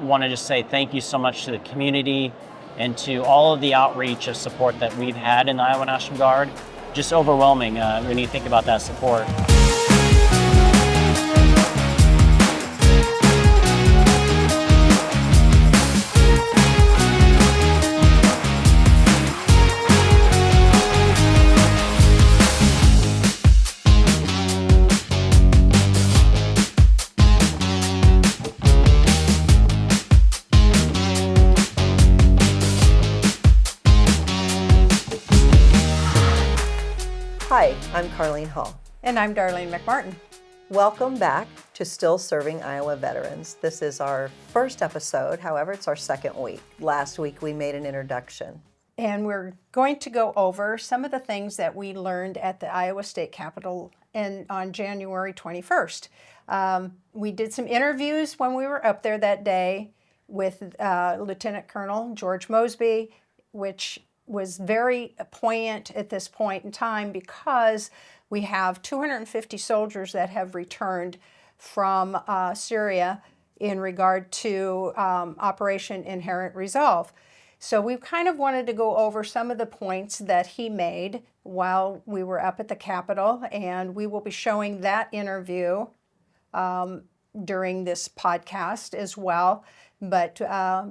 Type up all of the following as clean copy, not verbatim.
want to just say thank you so much to the community and to all of the outreach of support that we've had in the Iowa National Guard. Just overwhelming when you think about that support. Hi, I'm Carlene Hall. And I'm Darlene McMartin. Welcome back to Still Serving Iowa Veterans. This is our first episode, however, it's our second week. Last week we made an introduction. And we're going to go over some of the things that we learned at the Iowa State Capitol on January 21st. We did some interviews when we were up there that day with Lieutenant Colonel George Mosby, which was very poignant at this point in time because we have 250 soldiers that have returned from Syria in regard to Operation Inherent Resolve. So we kind of wanted to go over some of the points that he made while we were up at the Capitol, and we will be showing that interview during this podcast as well. But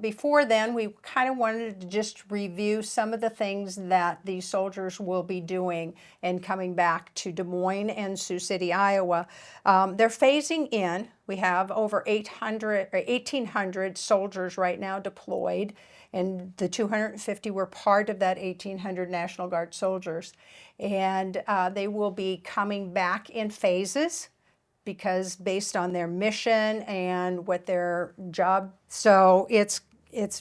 before then, we kind of wanted to just review some of the things that these soldiers will be doing and coming back to Des Moines and Sioux City, Iowa. They're phasing in. We have over 1,800 soldiers right now deployed, and the 250 were part of that 1,800 National Guard soldiers. And they will be coming back in phases, because based on their mission and what their job. So it's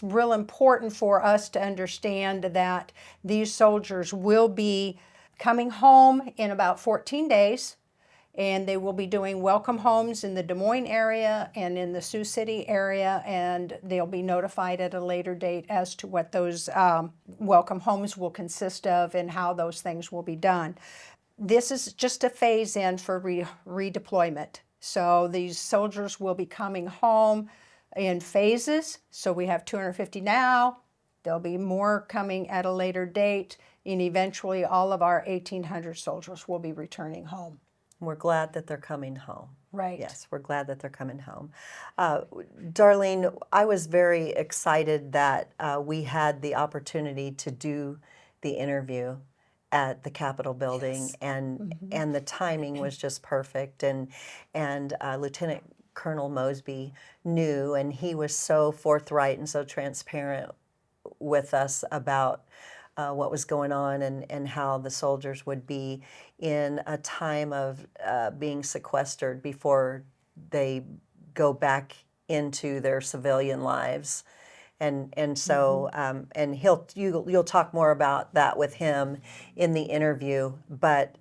real important for us to understand that these soldiers will be coming home in about 14 days, and they will be doing welcome homes in the Des Moines area and in the Sioux City area, and they'll be notified at a later date as to what those welcome homes will consist of and how those things will be done. This is just a phase in for redeployment. So these soldiers will be coming home in phases. So we have 250 now. There'll be more coming at a later date. And eventually all of our 1,800 soldiers will be returning home. We're glad that they're coming home. Right. Yes, we're glad that they're coming home. Darlene, I was very excited that we had the opportunity to do the interview at the Capitol building, Yes. and the timing was just perfect, and Lieutenant Colonel Mosby knew, and he was so forthright and so transparent with us about what was going on and how the soldiers would be in a time of being sequestered before they go back into their civilian lives. And so and you'll talk more about that with him in the interview, but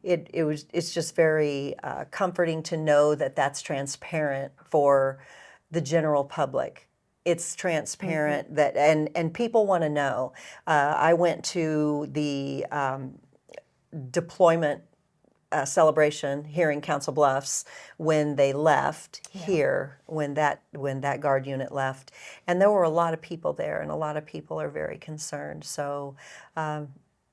it's just very comforting to know that that's transparent for the general public. It's transparent that and people want to know. I went to the deployment celebration here in Council Bluffs when they left here, when that Guard unit left, and there were a lot of people there, and a lot of people are very concerned. So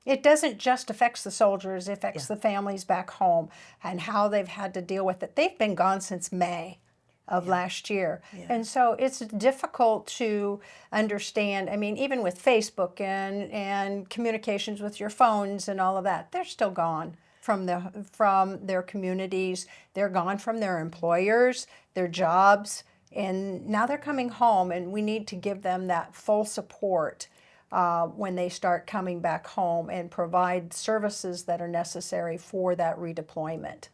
it doesn't just affect the soldiers, it affects the families back home and how they've had to deal with it. They've been gone since May of last year. And so it's difficult to understand. I mean, even with Facebook and communications with your phones and all of that, they're still gone from their communities. They're gone from their employers, their jobs, and now they're coming home, and we need to give them that full support when they start coming back home and provide services that are necessary for that redeployment.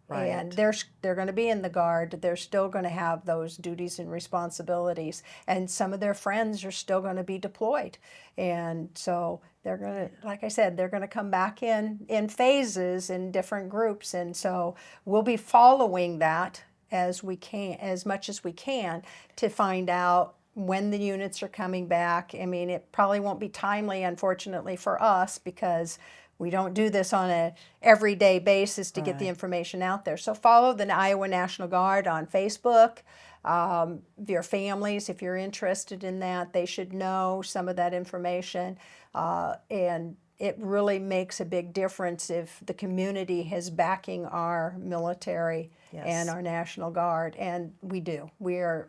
Right. And they're going to be in the Guard. They're still going to have those duties and responsibilities. And some of their friends are still going to be deployed. And so they're going to, like I said, they're going to come back in phases in different groups. And so we'll be following that as much as we can to find out when the units are coming back. I mean, it probably won't be timely, unfortunately, for us because we don't do this on a everyday basis to get the information out there. So follow the Iowa National Guard on Facebook. Their families, if you're interested in that, they should know some of that information. And it really makes a big difference if the community is backing our military and our National Guard, and we do.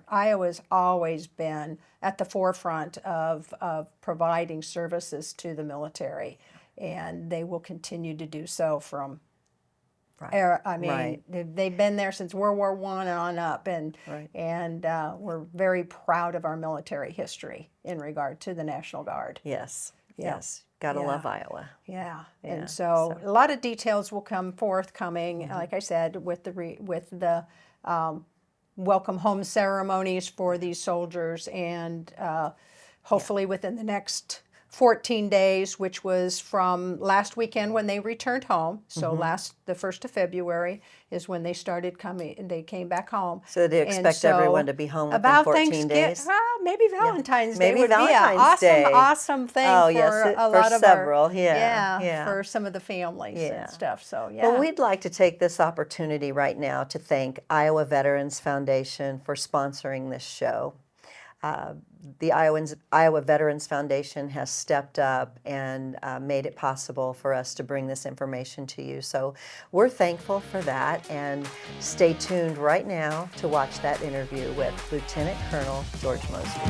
Iowa's always been at the forefront of providing services to the military, and they will continue to do so from they've been there since World War I and on up, and we're very proud of our military history in regard to the National Guard. Yes, Yeah. yes. Gotta love Iowa. Yeah, and so a lot of details will come forthcoming, like I said, with the welcome home ceremonies for these soldiers, and hopefully within the next 14 days, which was from last weekend when they returned home. So the 1st of February is when they started coming, and they came back home. So they expect everyone to be home within about 14 days? Maybe Valentine's Day Maybe would Valentine's be an Day. awesome thing for a lot of several, for some of the families and stuff. So Well, we'd like to take this opportunity right now to thank Iowa Veterans Foundation for sponsoring this show. The Iowa Veterans Foundation has stepped up and made it possible for us to bring this information to you. So we're thankful for that, and stay tuned right now to watch that interview with Lieutenant Colonel George Mosby.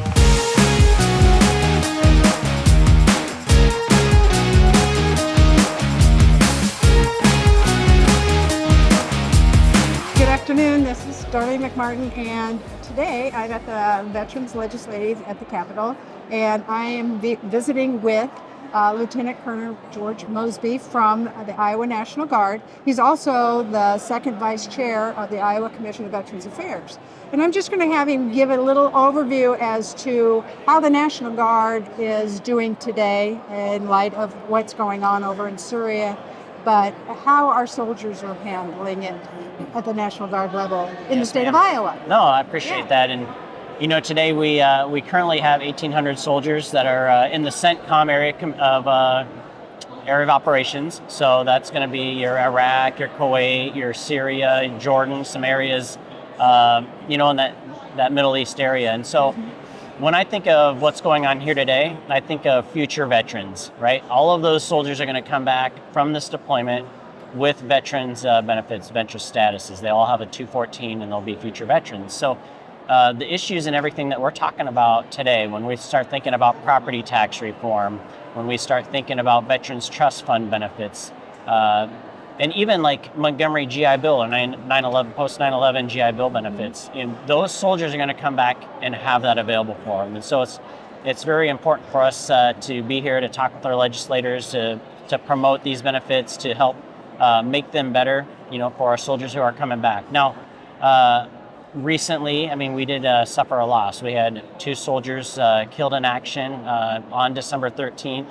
Good afternoon, this is Darlene McMartin, and today I'm at the Veterans Legislative at the Capitol, and I am visiting with Lieutenant Colonel George Mosby from the Iowa National Guard. He's also the second vice chair of the Iowa Commission of Veterans Affairs. And I'm just going to have him give a little overview as to how the National Guard is doing today in light of what's going on over in Syria, but how our soldiers are handling it at the National Guard level in the state of Iowa. No, I appreciate that. And today we currently have 1,800 soldiers that are in the CENTCOM area of operations. So that's going to be your Iraq, your Kuwait, your Syria, Jordan, some areas, in that Middle East area. And so when I think of what's going on here today, I think of future veterans, right? All of those soldiers are going to come back from this deployment with veterans benefits, veteran statuses. They all have a 214 and they'll be future veterans. So the issues and everything that we're talking about today, when we start thinking about property tax reform, when we start thinking about veterans trust fund benefits, and even like Montgomery GI Bill or 9/11, post 9/11 GI Bill benefits, those soldiers are going to come back and have that available for them. And so it's very important for us to be here to talk with our legislators to promote these benefits, to help make them better, for our soldiers who are coming back. Now, recently, we did suffer a loss. We had 2 soldiers killed in action on December 13th.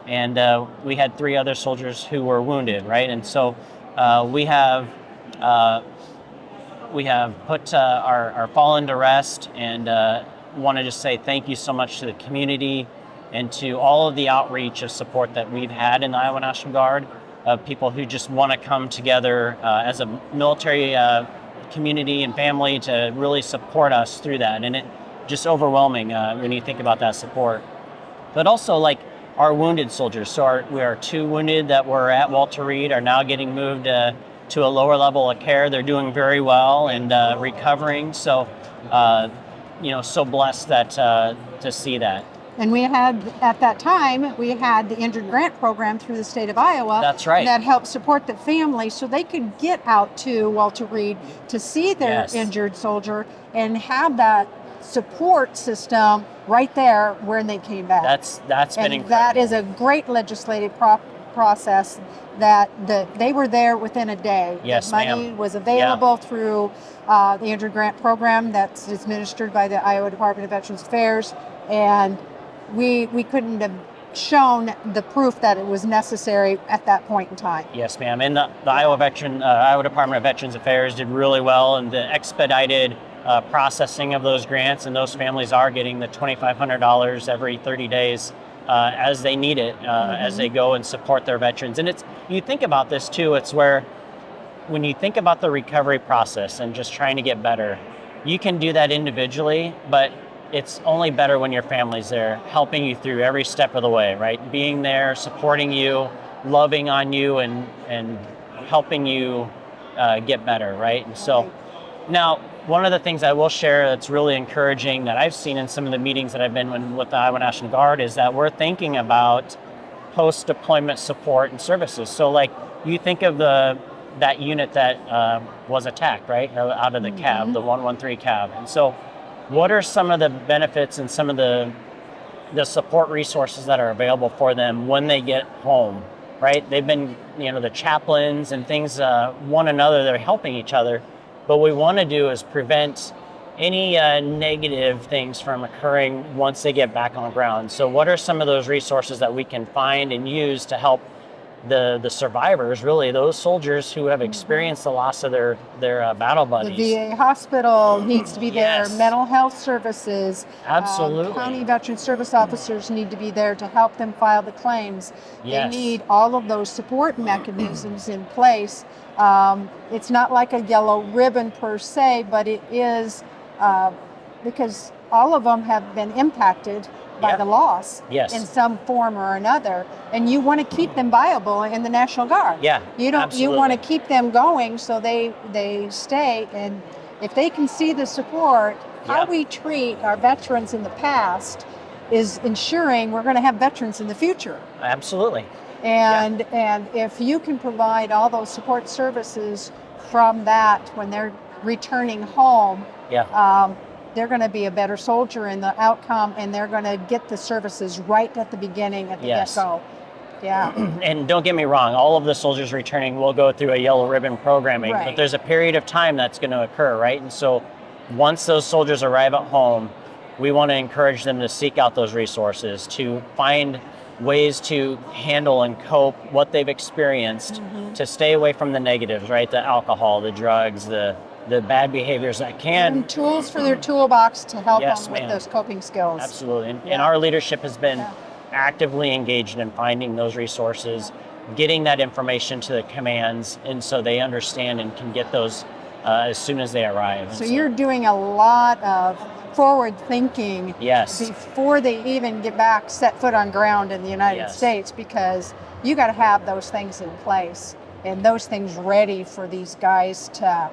And we had 3 other soldiers who were wounded, right? And so we have put our fallen to rest, and want to just say thank you so much to the community and to all of the outreach of support that we've had in the Iowa National Guard, of people who just want to come together as a military community and family to really support us through that. And it just overwhelming when you think about that support. But also, like, our wounded soldiers. So we are 2 wounded that were at Walter Reed are now getting moved to a lower level of care. They're doing very well and recovering. So, so blessed that to see that. And we had, at that time, we had the Injured Grant Program through the state of Iowa. That's right. That helped support the family so they could get out to Walter Reed to see their injured soldier and have that support system right there when they came back. That's been incredible. That is a great legislative process that they were there within a day. Yes, money was available through the Injured Grant Program that's administered by the Iowa Department of Veterans Affairs, and we couldn't have shown the proof that it was necessary at that point in time. Yes, ma'am. And the Iowa Department of Veterans Affairs did really well, and the expedited processing of those grants, and those families are getting the $2,500 every 30 days as they need it, as they go and support their veterans. And you think about this too, it's where when you think about the recovery process and just trying to get better, you can do that individually, but it's only better when your family's there, helping you through every step of the way, right? Being there, supporting you, loving on you, and helping you get better, right? And so now, one of the things I will share that's really encouraging that I've seen in some of the meetings that I've been in with the Iowa National Guard is that we're thinking about post-deployment support and services. So like you think of that unit that was attacked, right, out of the cab, the 113 cab. And so what are some of the benefits and some of the support resources that are available for them when they get home, right? They've been, the chaplains and things, one another, they're helping each other. But what we want to do is prevent any negative things from occurring once they get back on ground. So what are some of those resources that we can find and use to help the survivors, really those soldiers who have experienced the loss of their battle buddies? The VA hospital needs to be Yes. there. Mental health services. Absolutely. County veteran service officers need to be there to help them file the claims. Yes. They need all of those support mechanisms in place. It's not like a yellow ribbon per se, but it is because all of them have been impacted by Yeah. the loss Yes. in some form or another, and you want to keep them viable in the National Guard. Yeah, you don't. absolutely. You want to keep them going so they stay, and if they can see the support, how Yep. we treat our veterans in the past is ensuring we're going to have veterans in the future. Absolutely. And if you can provide all those support services from that when they're returning home, Yeah. they're going to be a better soldier in the outcome, and they're going to get the services right at the beginning, at the Yes. get-go. Yeah. And don't get me wrong, all of the soldiers returning will go through a yellow ribbon programming, Right. but there's a period of time that's going to occur, right? And so once those soldiers arrive at home, we want to encourage them to seek out those resources, to find ways to handle and cope what they've experienced, to stay away from the negatives, right? The alcohol, the drugs, the bad behaviors that can. And tools for their toolbox to help Yes, them with ma'am. those coping skills. Absolutely. And Yeah. our leadership has been Yeah. actively engaged in finding those resources, getting that information to the commands, and so they understand and can get those as soon as they arrive. So you're doing a lot of forward thinking Yes. before they even get back, set foot on ground in the United Yes. States, because you got to have those things in place and those things ready for these guys to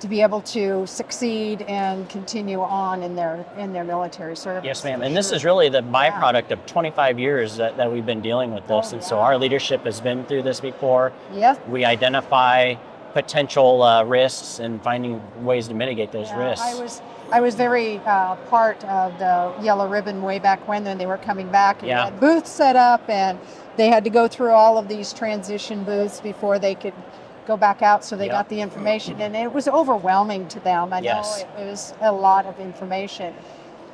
be able to succeed and continue on in their military service. Yes, ma'am. And this is really the byproduct of 25 years that we've been dealing with this. And so our leadership has been through this before. Yes. We identify potential risks and finding ways to mitigate those risks. I was very part of the Yellow Ribbon way back when they were coming back, and Yeah. they had booths set up, and they had to go through all of these transition booths before they could go back out, so they Yeah. got the information, and it was overwhelming to them. I Yes. know it was a lot of information.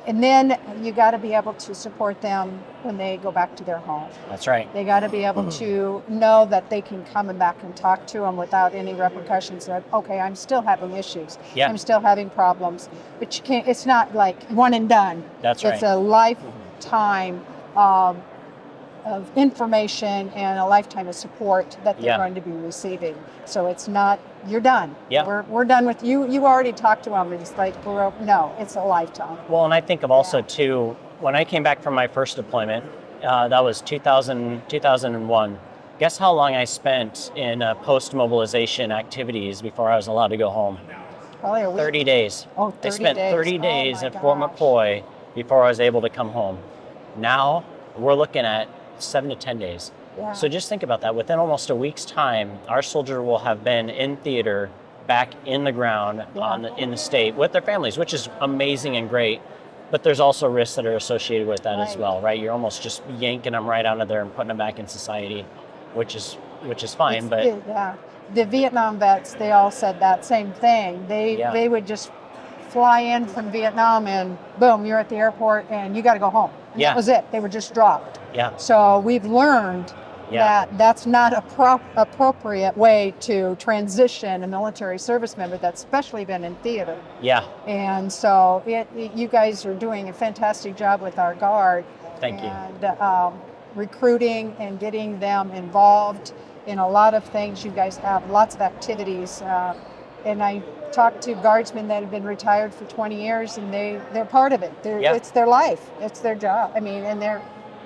And then you got to be able to support them when they go back to their home. That's right. They got to be able to know that they can come and back and talk to them without any repercussions. That, okay, I'm still having issues. Yeah. I'm still having problems. But you can't. It's not like one and done. That's It's right. a lifetime of information and a lifetime of support that they're Yeah. going to be receiving. So it's not, you're done. Yeah. We're done with you. You already talked to them. It's like, no, it's a lifetime. Well, and I think of also too, when I came back from my first deployment, that was 2001. Guess how long I spent in post-mobilization activities before I was allowed to go home? Probably a week. 30 days. Oh, I 30 spent days. 30 Oh, days my at Fort gosh. McCoy before I was able to come home. Now we're looking at 7 to 10 days. Yeah. So just think about that. Within almost a week's time, our soldier will have been in theater, back in the ground in the state with their families, which is amazing and great. But there's also risks that are associated with that as Right. well, right? You're almost just yanking them right out of there and putting them back in society, which is fine. But Yeah, the Vietnam vets, they all said that same thing. They would just fly in from Vietnam and boom, you're at the airport and you got to go home. And Yeah. That was it. They were just dropped. yeah, So we've learned that that's not a appropriate way to transition a military service member that's especially been in theater. yeah. And so you guys are doing a fantastic job with our Guard. Thank you. And recruiting and getting them involved in a lot of things. You guys have lots of activities and I talked to guardsmen that have been retired for 20 years, and they're part of it. Yeah. It's their life. It's their job. I mean, and their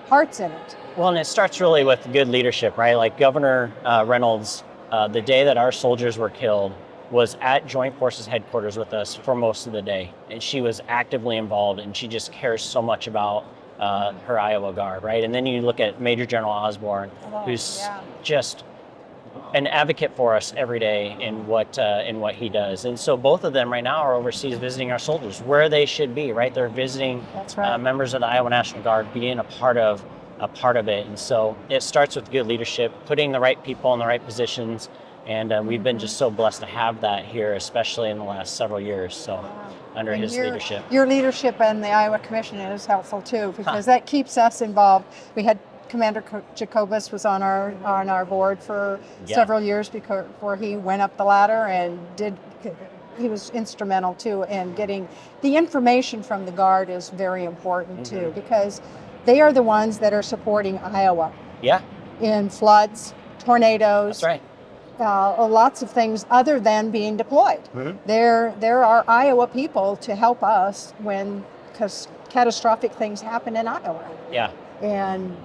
heart's in it. Well, and it starts really with good leadership, right? Like Governor Reynolds, the day that our soldiers were killed, was at Joint Forces headquarters with us for most of the day. And she was actively involved, and she just cares so much about her Iowa Guard, right? And then you look at Major General Osborne, who's just an advocate for us every day in what he does. And so both of them right now are overseas visiting our soldiers where they should be, right? They're visiting members of the Iowa National Guard, being a part of it. And so it starts with good leadership, putting the right people in the right positions. And we've been just so blessed to have that here, especially in the last several years. So under his leadership. Your leadership and the Iowa Commission is helpful too, because that keeps us involved. We had Commander Jacobus was on our board for several years before he went up the ladder, and he was instrumental too in getting the information from the Guard is very important too, because they are the ones that are supporting Iowa. Yeah. In floods, tornadoes. That's right. Lots of things other than being deployed. There are Iowa people to help us because catastrophic things happen in Iowa. Yeah. And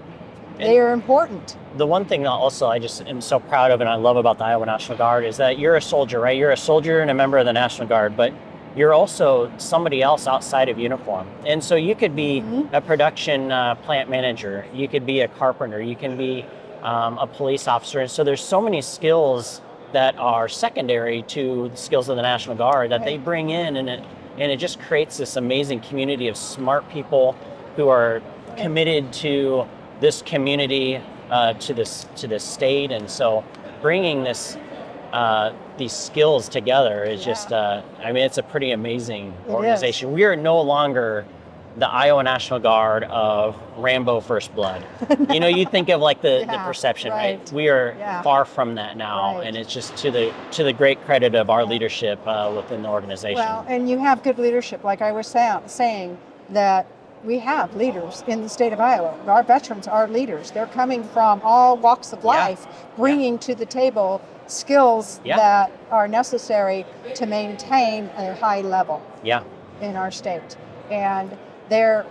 they are important. The one thing also I just am so proud of and I love about the Iowa National Guard is that you're a soldier, right? You're a soldier and a member of the National Guard, but you're also somebody else outside of uniform. And so you could be a production plant manager, you could be a carpenter, you can be a police officer. And so there's so many skills that are secondary to the skills of the National Guard that they bring in, and it just creates this amazing community of smart people who are committed to this community, to this state. And so bringing these skills together is just, it's a pretty amazing organization. We are no longer the Iowa National Guard of Rambo First Blood. You think of like the perception, right? We are far from that now, and it's just to the great credit of our leadership within the organization. Well, and you have good leadership, like I was saying that we have leaders in the state of Iowa. Our veterans are leaders. They're coming from all walks of life, bringing to the table skills that are necessary to maintain a high level in our state. And they're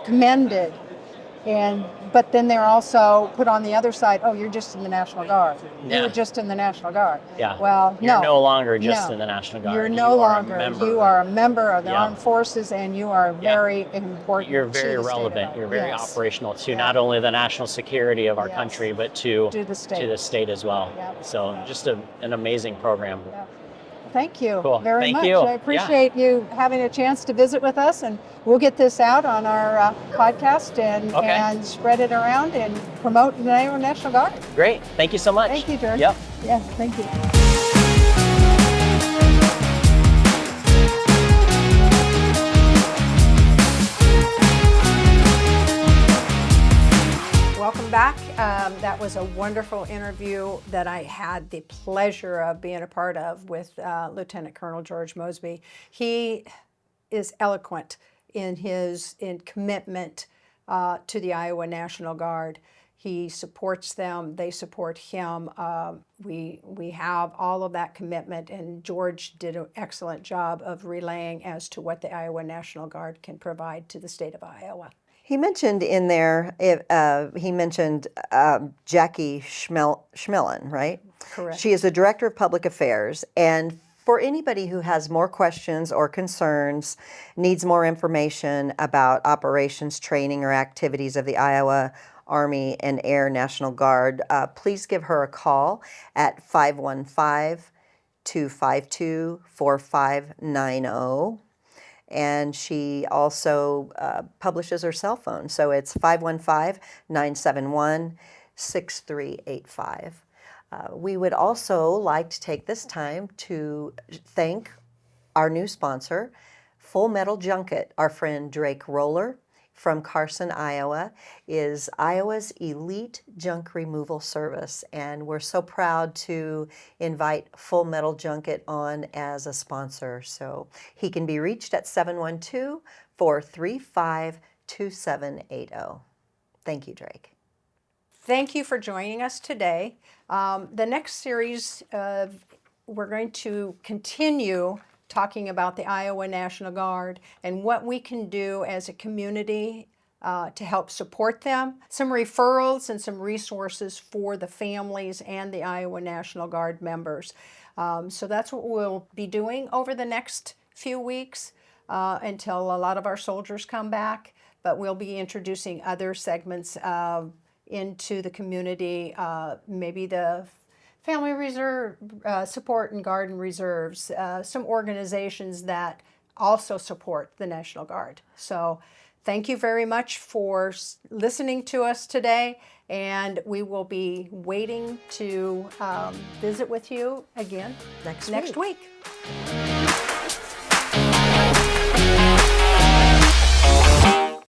commended, but then they're also put on the other side. Oh, you're just in the National Guard. You're just in the National Guard. Yeah. Well, you're no longer just in the National Guard. You're no longer. You are a member of the armed forces, and you are very important. You're very relevant. You're very operational to not only the national security of our country, but to the state as well. So just an amazing program. Thank you very much. You. I appreciate you having a chance to visit with us, and we'll get this out on our podcast and spread it around and promote the Iowa National Guard. Great. Thank you so much. Thank you, George. Yep. Yeah, thank you. Welcome back. That was a wonderful interview that I had the pleasure of being a part of with Lieutenant Colonel George Mosby. He is eloquent in his commitment to the Iowa National Guard. He supports them, they support him. We have all of that commitment, and George did an excellent job of relaying as to what the Iowa National Guard can provide to the state of Iowa. He mentioned in there, Jackie Schmelin, right? Correct. She is the Director of Public Affairs. And for anybody who has more questions or concerns, needs more information about operations, training, or activities of the Iowa Army and Air National Guard, please give her a call at 515-252-4590. And she also publishes her cell phone. So it's 515-971-6385. We would also like to take this time to thank our new sponsor, Full Metal Junket. Our friend Drake Roller from Carson, Iowa, is Iowa's elite junk removal service. And we're so proud to invite Full Metal Junket on as a sponsor. So he can be reached at 712-435-2780. Thank you, Drake. Thank you for joining us today. The next series of we're going to continue talking about the Iowa National Guard and what we can do as a community to help support them, some referrals and some resources for the families and the Iowa National Guard members. So that's what we'll be doing over the next few weeks until a lot of our soldiers come back. But we'll be introducing other segments into the community, maybe the Family Reserve Support and Garden Reserves, some organizations that also support the National Guard. So thank you very much for listening to us today, and we will be waiting to visit with you again Next week.